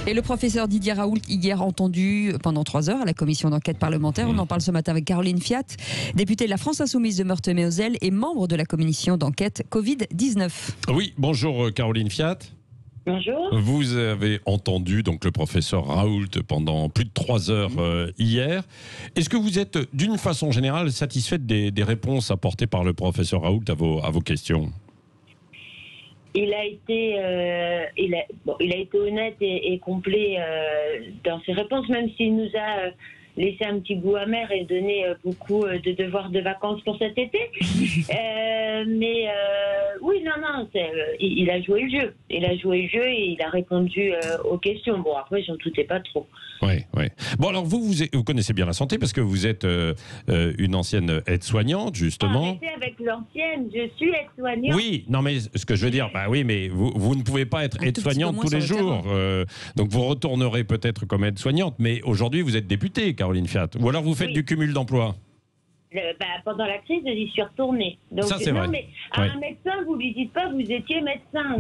Et le professeur Didier Raoult, hier entendu pendant 3 heures à la commission d'enquête parlementaire. On en parle ce matin avec Caroline Fiat, députée de la France Insoumise de Meurthe-et-Moselle et membre de la commission d'enquête Covid-19. Oui, bonjour Caroline Fiat. Bonjour. Vous avez entendu donc le professeur Raoult pendant plus de 3 heures hier. Est-ce que vous êtes d'une façon générale satisfaite des réponses apportées par le professeur Raoult à vos questions? Il a été honnête et complet dans ses réponses, même s'il nous a laissé un petit goût amer et donné beaucoup de devoirs de vacances pour cet été. Oui, non, il a joué le jeu. Il a joué le jeu et il a répondu aux questions. Bon, après, j'en doutais pas trop. Oui. Bon, alors vous connaissez bien la santé parce que vous êtes une ancienne aide-soignante, justement. Arrêtez avec l'ancienne, je suis aide-soignante. Oui, non, mais ce que je veux dire, oui, mais vous ne pouvez pas être aide-soignante tous les jours. Donc vous retournerez peut-être comme aide-soignante, mais aujourd'hui vous êtes députée, Caroline Fiat. Ou alors vous faites du cumul d'emploi. Pendant la crise, j'y suis retournée. Donc, ça, c'est vrai. Mais à un médecin, vous lui dites pas que vous étiez médecin.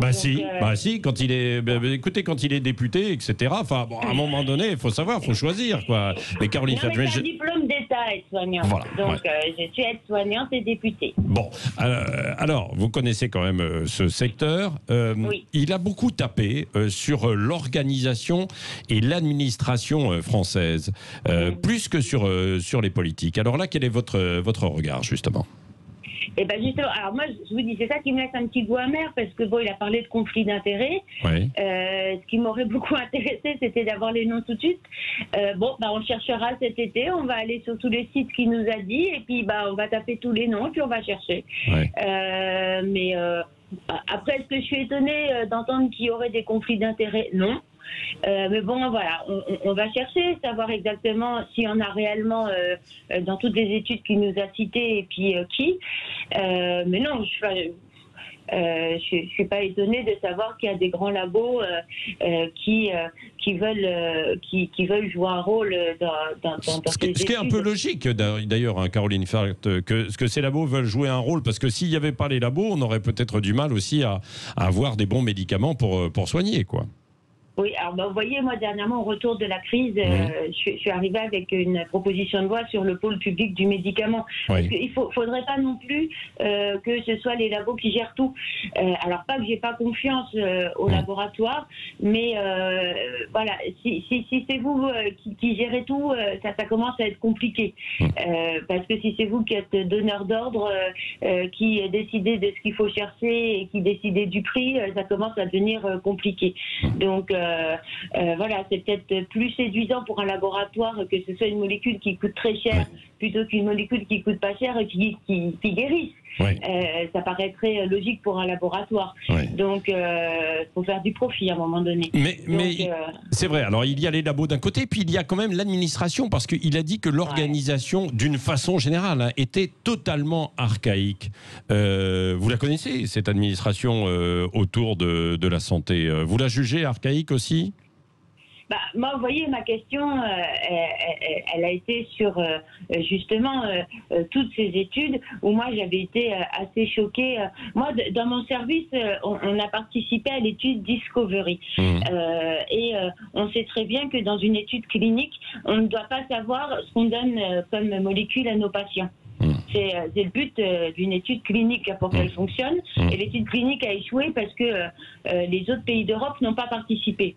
Si, quand il est, écoutez, quand il est député, etc. Enfin, bon, à un moment donné, il faut savoir, il faut choisir, quoi. Mais Caroline Fiat, j'ai un diplôme d'État aide-soignante. Voilà, donc, je suis aide-soignante et députée. Bon, alors, vous connaissez quand même ce secteur. Oui. Il a beaucoup tapé sur l'organisation et l'administration française, plus que sur les politiques. Alors là, quel est votre regard, justement? Eh ben justement, alors moi je vous dis, c'est ça qui me laisse un petit goût amer parce que bon, il a parlé de conflit d'intérêts. Oui. Ce qui m'aurait beaucoup intéressé, c'était d'avoir les noms tout de suite. On cherchera cet été, on va aller sur tous les sites qu'il nous a dit et puis on va taper tous les noms et puis on va chercher. Oui. Après, est-ce que je suis étonnée d'entendre qu'il y aurait des conflits d'intérêts? Non. Mais bon, voilà, on va chercher, savoir exactement s'il y en a réellement dans toutes les études qu'il nous a citées et puis qui. Mais non, je suis pas étonnée de savoir qu'il y a des grands labos qui veulent jouer un rôle dans ce qui est un peu logique d'ailleurs, hein, Caroline Fiat, que ces labos veulent jouer un rôle, parce que s'il n'y avait pas les labos, on aurait peut-être du mal aussi à avoir des bons médicaments pour soigner, quoi. Oui, alors vous voyez, moi dernièrement, au retour de la crise, je suis arrivée avec une proposition de loi sur le pôle public du médicament. Oui. Parce qu'il faudrait pas non plus que ce soit les labos qui gèrent tout. Alors pas que j'ai pas confiance au laboratoire, mais voilà, si c'est vous qui gérez tout, ça commence à être compliqué. Parce que si c'est vous qui êtes donneur d'ordre, qui décidez de ce qu'il faut chercher et qui décidez du prix, ça commence à devenir compliqué. Donc voilà, c'est peut-être plus séduisant pour un laboratoire que ce soit une molécule qui coûte très cher plutôt qu'une molécule qui coûte pas cher et qui guérisse. Oui. Ça paraîtrait logique pour un laboratoire. Oui. Donc, il faut faire du profit à un moment donné. Mais c'est vrai, alors il y a les labos d'un côté, puis il y a quand même l'administration, parce qu'il a dit que l'organisation, d'une façon générale, hein, était totalement archaïque. Vous la connaissez, cette administration autour de la santé? Vous la jugez archaïque aussi? Moi, vous voyez, ma question, elle a été sur justement toutes ces études où moi j'avais été assez choquée. Moi, dans mon service, on a participé à l'étude Discovery. Et on sait très bien que dans une étude clinique, on ne doit pas savoir ce qu'on donne comme molécule à nos patients. C'est le but d'une étude clinique pour qu'elle fonctionne. Et l'étude clinique a échoué parce que les autres pays d'Europe n'ont pas participé.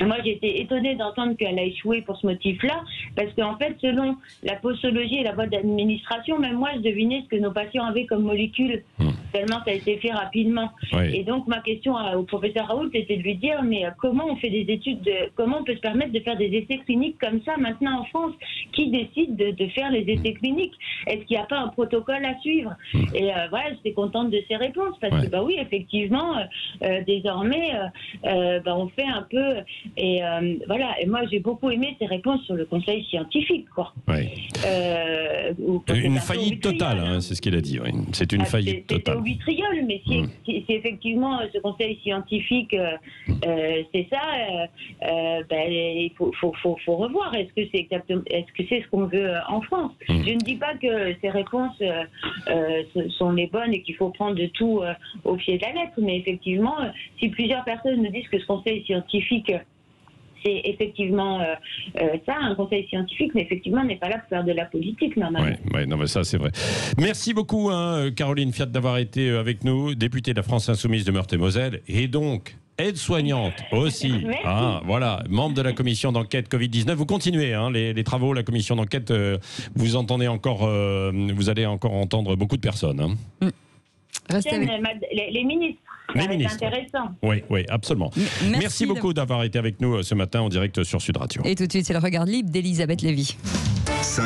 Moi, j'ai été étonnée d'entendre qu'elle a échoué pour ce motif-là, parce qu'en fait, selon la posologie et la voie d'administration, même moi, je devinais ce que nos patients avaient comme molécule, tellement ça a été fait rapidement. Oui. Et donc, ma question au professeur Raoult était de lui dire, mais comment on fait des études, comment on peut se permettre de faire des essais cliniques comme ça maintenant en France? Qui décide de faire les essais cliniques? Est-ce qu'il n'y a pas un protocole à suivre? Et voilà, j'étais contente de ces réponses, parce que oui, effectivement, désormais, on fait un peu... Et voilà, et moi j'ai beaucoup aimé ces réponses sur le conseil scientifique, quoi. Oui. Une faillite totale, hein, c'est ce qu'il a dit. Oui. C'est une faillite totale. C'était au vitriol, mais si effectivement ce conseil scientifique c'est ça, il faut revoir. Est-ce que c'est ce qu'on veut en France? Je ne dis pas que ces réponses sont les bonnes et qu'il faut prendre de tout au pied de la lettre, mais effectivement, si plusieurs personnes nous disent que ce conseil scientifique c'est effectivement ça, un conseil scientifique, mais effectivement, on n'est pas là pour faire de la politique, normalement. Oui, non, mais ça, c'est vrai. Merci beaucoup, Caroline Fiat, d'avoir été avec nous, députée de la France Insoumise de Meurthe-et-Moselle, et donc aide-soignante aussi. Voilà, membre de la commission d'enquête Covid-19. Vous continuez les travaux, la commission d'enquête. Vous entendez encore, vous allez encore entendre beaucoup de personnes. Restez avec... Les ministres. Ça va être intéressant. Oui, absolument. Merci beaucoup d'avoir été avec nous ce matin en direct sur Sud Radio. Et tout de suite, c'est le regard libre d'Elisabeth Lévy.